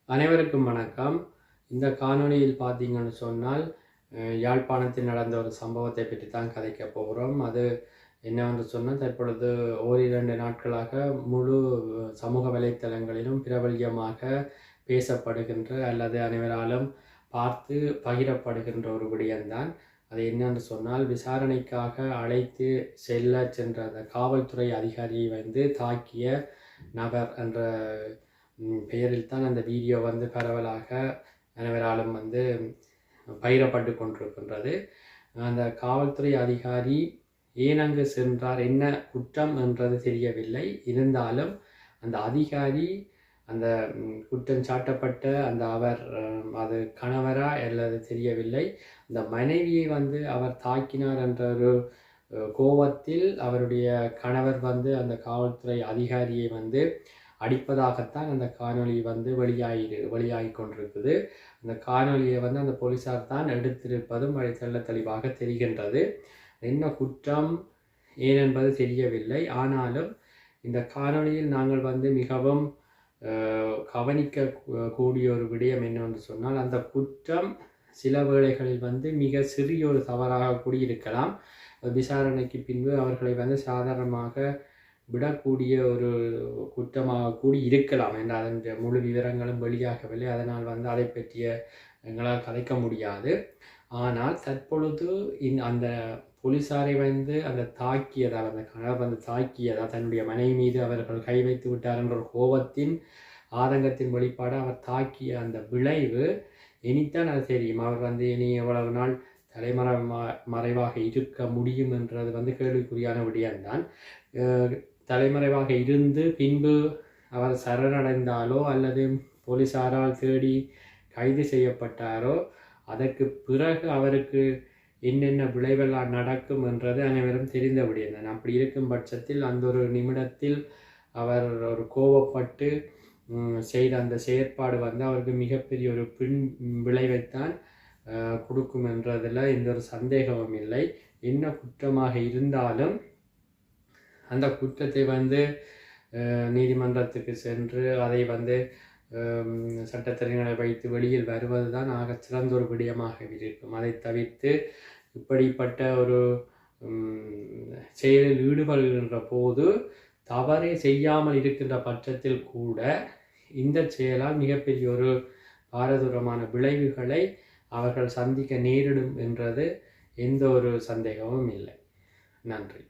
அனைவருக்கும் வணக்கம். இந்த காணொளியில் பார்த்தீங்கன்னு சொன்னால் யாழ்ப்பாணத்தில் நடந்த ஒரு சம்பவத்தை பற்றி தான் கதைக்க போகிறோம். அது என்னவென்று சொன்னால், தற்பொழுது ஓரிரண்டு நாட்களாக முழு சமூக வலைத்தளங்களிலும் பிரபல்யமாக பேசப்படுகின்ற அல்லது அனைவராலும் பார்த்து பகிரப்படுகின்ற ஒரு விடயம்தான். அது என்னென்று சொன்னால், விசாரணைக்காக அழைத்து சென்ற அந்த காவல்துறை அதிகாரியை தாக்கிய நபர் என்ற பெயரில் தான் அந்த வீடியோ பரவலாக அனைவராலும் பகிரப்பட்டு கொண்டிருக்கின்றது. அந்த காவல்துறை அதிகாரி ஏன் அங்கு சென்றார், என்ன குற்றம் என்றது தெரியவில்லை. இருந்தாலும் அந்த அதிகாரி அந்த குற்றம் சாட்டப்பட்ட அந்த அவர் அது கணவரா அல்லது தெரியவில்லை, அந்த மனைவியை அவர் தாக்கினார் என்ற ஒரு கோபத்தில் அவருடைய கணவர் அந்த காவல்துறை அதிகாரியை அடிப்பதாகத்தான் அந்த காணொளி வெளியாகி கொண்டிருக்குது. அந்த காணொலியை அந்த போலீசார் தான் எடுத்திருப்பதும் தெள்ள தெளிவாக தெரிகின்றது. என்ன குற்றம் ஏன் என்பது தெரியவில்லை. ஆனாலும் இந்த காணொலியில் நாங்கள் மிகவும் கவனிக்க கூடிய ஒரு விடயம் என்னவென்று சொன்னால், அந்த குற்றம் சில வேளைகளில் மிக சிறிய ஒரு தவறாக கூடியிருக்கலாம். விசாரணைக்கு பின்பு அவர்களை சாதாரணமாக விடக்கூடிய ஒரு குற்றமாக கூடி இருக்கலாம் என்ற அதன் முழு விவரங்களும் வெளியாகவில்லை. அதனால் அதை பற்றிய எங்களால் கதைக்க முடியாது. ஆனால் தற்பொழுது அந்த போலீசாரை அந்த தாக்கியதால், அந்த கணவர் தாக்கியதால், தன்னுடைய மனைவி மீது அவர்கள் கை வைத்து விட்டார் என்ற ஒரு கோபத்தின் ஆதங்கத்தின் வெளிப்பாடு அவர் தாக்கிய அந்த விளைவு இனித்தான் அது தெரியும். அவர் இனி எவ்வளவு நாள் மறைவாக இருக்க முடியும் என்றது கேள்விக்குறியான விடயம்தான். தலைமறைவாக இருந்து பின்பு அவர் சரணடைந்தாலோ அல்லது போலீசாரால் தேடி கைது செய்யப்பட்டாரோ, அதற்கு பிறகு அவருக்கு என்னென்ன விளைவெல்லாம் நடக்கும் என்றது அனைவரும் தெரிந்த விடயம்தான். அப்படி இருக்கும் பட்சத்தில் அந்த ஒரு நிமிடத்தில் அவர் ஒரு கோபப்பட்டு செய்த அந்த செயற்பாடு அவருக்கு மிகப்பெரிய ஒரு பின் விளைவைத்தான் கொடுக்கும் என்றதில் எந்த ஒரு சந்தேகமும் இல்லை. என்ன குற்றமாக இருந்தாலும் அந்த குற்றத்தை நீதிமன்றத்துக்கு சென்று அதை சட்டத்திறனை வைத்து வெளியில் வருவது தான் ஆக சிறந்த ஒரு விடயமாக இருக்கும். அதை தவிர்த்து இப்படிப்பட்ட ஒரு செயலில் ஈடுபடுகின்ற போது தவறே செய்யாமல் இருக்கின்ற பட்சத்தில் கூட இந்த செயலால் மிகப்பெரிய ஒரு பாரதூரமான விளைவுகளை அவர்கள் சந்திக்க நேரிடும் என்றது எந்த ஒரு சந்தேகமும் இல்லை. நன்றி.